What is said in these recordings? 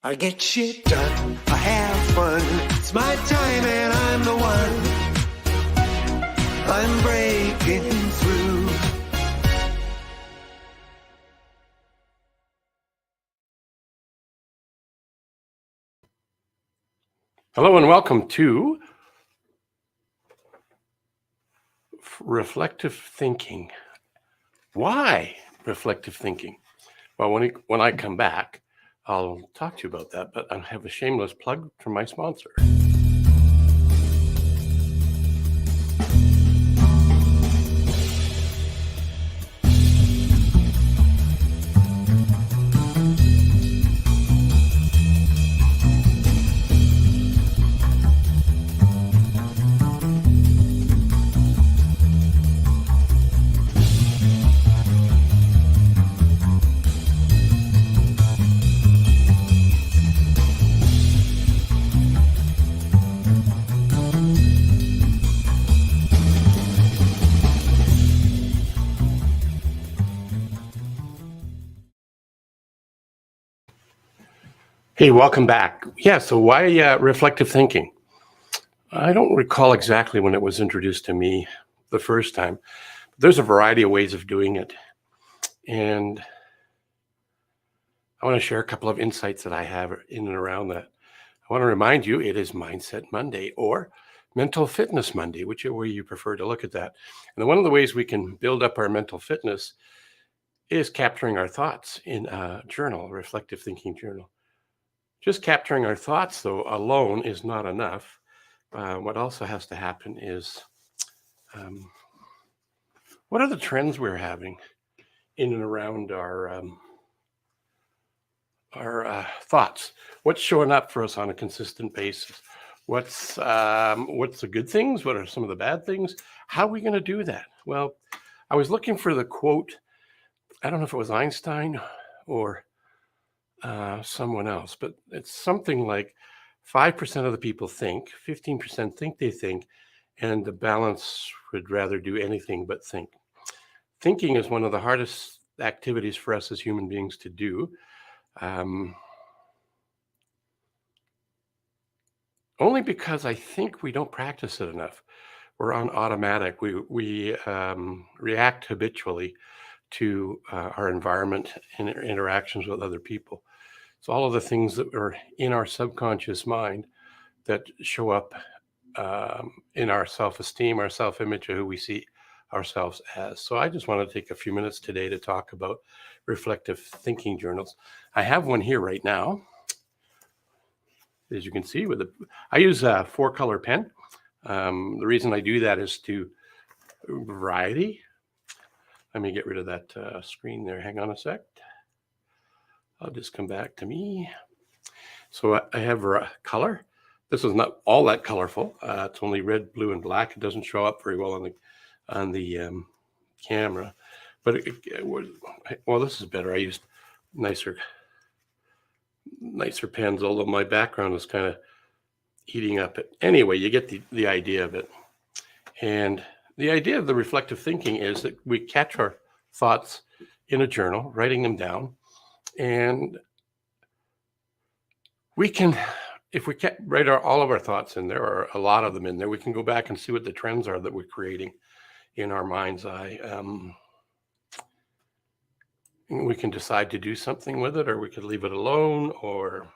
I get shit done, I have fun, it's my time and I'm the one. I'm breaking through. Hello and welcome to reflective thinking. Why reflective thinking? Well, when I come back, I'll talk to you about that, but I have a shameless plug from my sponsor. Hey, welcome back. Yeah, so why reflective thinking? I don't recall exactly when it was introduced to me the first time. There's a variety of ways of doing it. And I want to share a couple of insights that I have in and around that. I want to remind you it is Mindset Monday or Mental Fitness Monday, whichever way you prefer to look at that. And one of the ways we can build up our mental fitness is capturing our thoughts in a journal, a reflective thinking journal. Just capturing our thoughts, though, alone is not enough. What also has to happen is what are the trends we're having in and around our thoughts? What's showing up for us on a consistent basis? What's the good things? What are some of the bad things? How are we going to do that? Well, I was looking for the quote. I don't know if it was Einstein or someone else, but it's something like 5% of the people think, 15% think they think, and the balance would rather do anything but think. Thinking is one of the hardest activities for us as human beings to do. Only because I think we don't practice it enough. We're on automatic. We react habitually to our environment and interactions with other people. So all of the things that are in our subconscious mind that show up in our self-esteem, our self-image, of who we see ourselves as. So I just want to take a few minutes today to talk about reflective thinking journals. I have one here right now. As you can see, I use a 4-color pen. The reason I do that is to variety. Let me get rid of that screen there. Hang on a sec. I'll just come back to me. So I have a color. This is not all that colorful. It's only red, blue, and black. It doesn't show up very well on the camera, but well, this is better. I used nicer pens, although my background is kind of eating up it. Anyway, you get the idea of it. And the idea of the reflective thinking is that we catch our thoughts in a journal, writing them down, and we can, if we write all of our thoughts in there, or a lot of them in there, we can go back and see what the trends are that we're creating in our mind's eye. We can decide to do something with it, or we could leave it alone, or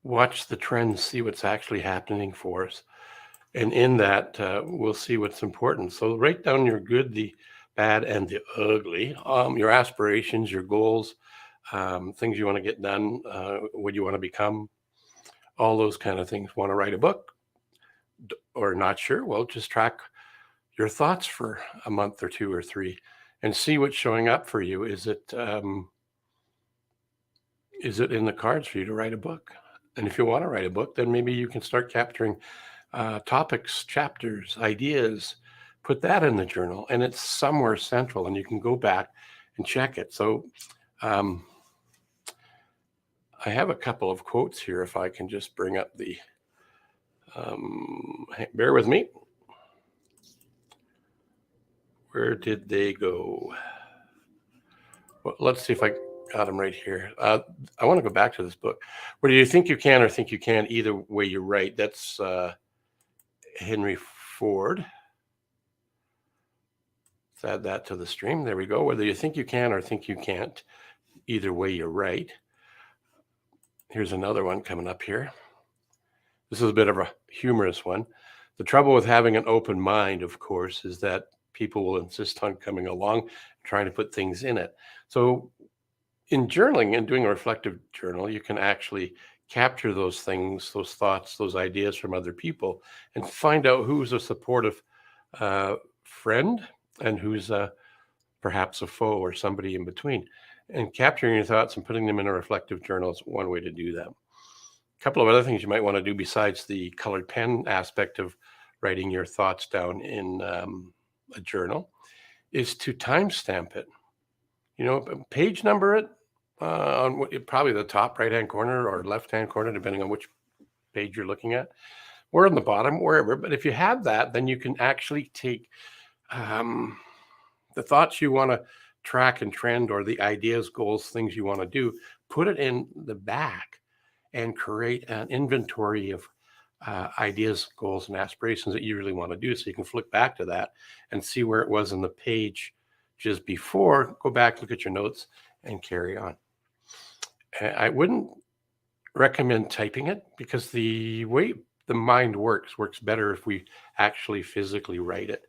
watch the trends, see what's actually happening for us. And in that, we'll see what's important. So write down your good, the bad, and the ugly, your aspirations, your goals, things you want to get done, what you want to become, all those kind of things. Want to write a book or not sure? Well, just track your thoughts for a month or 2 or 3 and see what's showing up for you. Is it in the cards for you to write a book? And if you want to write a book, then maybe you can start capturing topics, chapters, ideas, put that in the journal, and it's somewhere central, and you can go back and check it. So I have a couple of quotes here. If I can just bring up the, bear with me. Where did they go? Well, let's see if I got them right here. I want to go back to this book. Whether you think you can or think you can, either way you're right. That's Henry Ford. Let's add that to the stream. There we go. Whether you think you can or think you can't, either way you're right. Here's another one coming up here. This is a bit of a humorous one. The trouble with having an open mind, of course, is that people will insist on coming along, trying to put things in it. So in journaling and doing a reflective journal, you can actually capture those things, those thoughts, those ideas from other people and find out who's a supportive friend and who's perhaps a foe or somebody in between. And capturing your thoughts and putting them in a reflective journal is one way to do that. A couple of other things you might want to do besides the colored pen aspect of writing your thoughts down in a journal is to timestamp it. Page number it on probably the top right-hand corner or left-hand corner, depending on which page you're looking at, or on the bottom, wherever. But if you have that, then you can actually take the thoughts you want to track and trend, or the ideas, goals, things you want to do, put it in the back and create an inventory of ideas, goals, and aspirations that you really want to do. So you can flick back to that and see where it was in the page just before, go back, look at your notes, and carry on. I wouldn't recommend typing it because the way the mind works better if we actually physically write it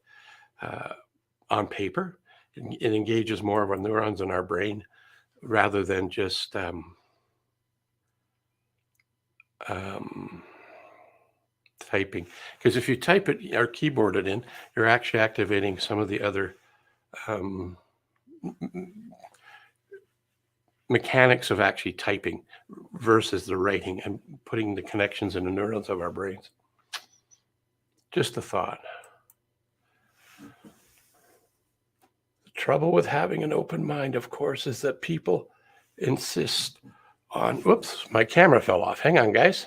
on paper. It engages more of our neurons in our brain rather than just typing. Because if you type it or keyboard it in, you're actually activating some of the other mechanics of actually typing versus the writing and putting the connections in the neurons of our brains. Just a thought. The trouble with having an open mind, of course, is that people insist on, whoops, my camera fell off. Hang on, guys.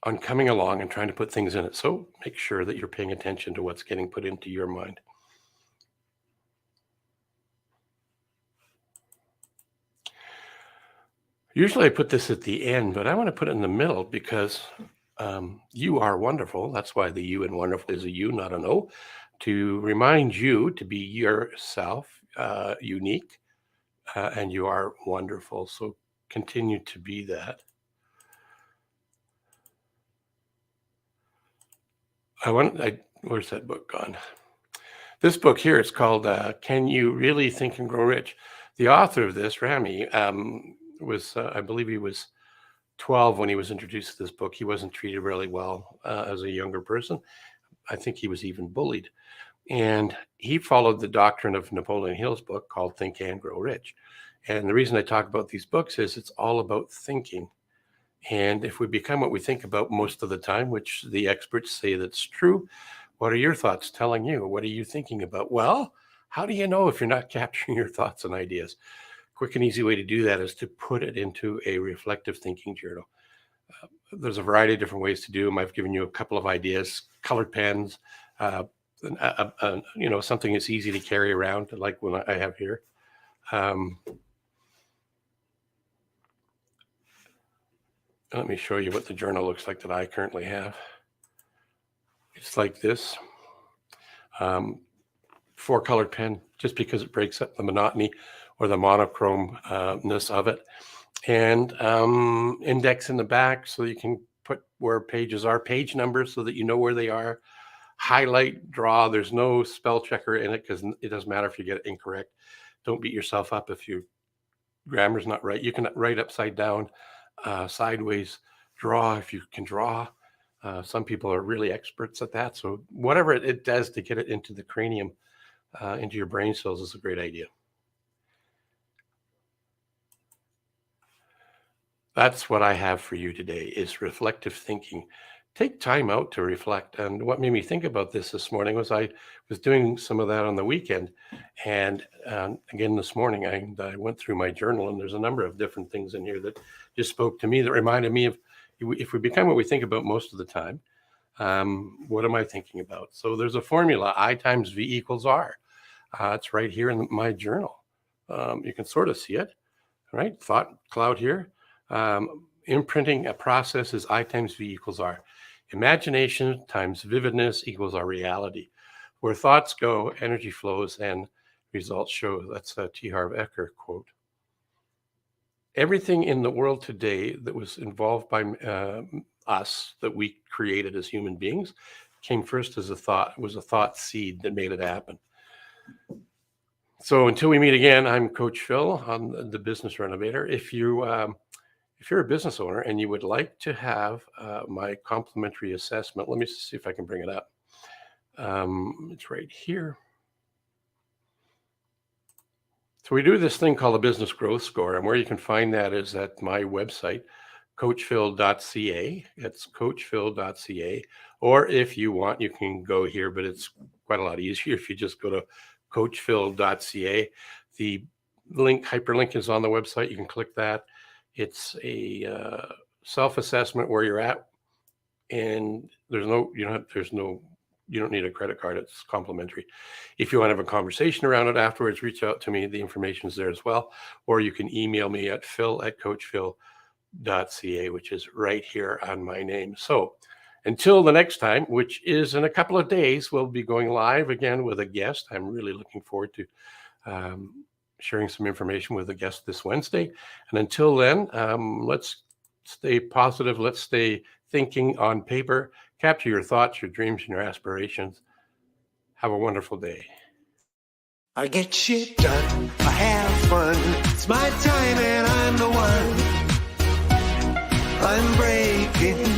On coming along and trying to put things in it. So make sure that you're paying attention to what's getting put into your mind. Usually I put this at the end, but I want to put it in the middle because you are wonderful. That's why the U in wonderful is a U, not an O, to remind you to be yourself, unique, and you are wonderful. So continue to be that. Where's that book gone? This book here, it's called Can You Really Think and Grow Rich? The author of this, Rami, was, I believe he was 12 when he was introduced to this book. He wasn't treated really well as a younger person. I think he was even bullied. And he followed the doctrine of Napoleon Hill's book called Think and Grow Rich. And the reason I talk about these books is it's all about thinking. And if we become what we think about most of the time, which the experts say that's true, what are your thoughts telling you? What are you thinking about? Well, how do you know if you're not capturing your thoughts and ideas? Quick and easy way to do that is to put it into a reflective thinking journal. There's a variety of different ways to do them. I've given you a couple of ideas: colored pens, something that's easy to carry around, like what I have here. Let me show you what the journal looks like that I currently have. It's like this. 4-colored pen, just because it breaks up the monotony or the monochrome-ness of it. And index in the back so you can put where pages are, page numbers so that you know where they are. Highlight, draw. There's no spell checker in it because it doesn't matter if you get it incorrect. Don't beat yourself up if your grammar's not right. You can write upside down, sideways, draw if you can draw. Some people are really experts at that. So whatever it does to get it into the cranium, into your brain cells is a great idea. That's what I have for you today is reflective thinking. Take time out to reflect. And what made me think about this morning was I was doing some of that on the weekend. And again, this morning, I went through my journal, and there's a number of different things in here that just spoke to me, that reminded me of, if we become what we think about most of the time, what am I thinking about? So there's a formula, I times V equals R. It's right here in my journal. You can sort of see it, right? Thought cloud here. Imprinting a process is I times V equals R. Imagination times vividness equals our reality. Where thoughts go, energy flows and results show. That's a T. Harv Eker quote. Everything in the world today that was involved by us, that we created as human beings, came first as a thought. It was a thought seed that made it happen. So until we meet again, I'm Coach Phil on the Business Renovator. If you're a business owner and you would like to have my complimentary assessment, let me see if I can bring it up. It's right here. So we do this thing called a business growth score, and where you can find that is at my website, coachphil.ca. It's coachphil.ca. Or if you want, you can go here, but it's quite a lot easier if you just go to coachphil.ca. The hyperlink is on the website. You can click that. It's a self-assessment where you're at, and you don't need a credit card. It's complimentary. If you want to have a conversation around it afterwards, reach out to me. The information is there as well. Or you can email me at phil@coachphil.ca, which is right here on my name. So until the next time, which is in a couple of days, we'll be going live again with a guest. I'm really looking forward to sharing some information with a guest this Wednesday. And until then, let's stay positive. Let's stay thinking on paper. Capture your thoughts, your dreams, and your aspirations. Have a wonderful day. I get shit done, I have fun. It's my time and I'm the one. I'm breaking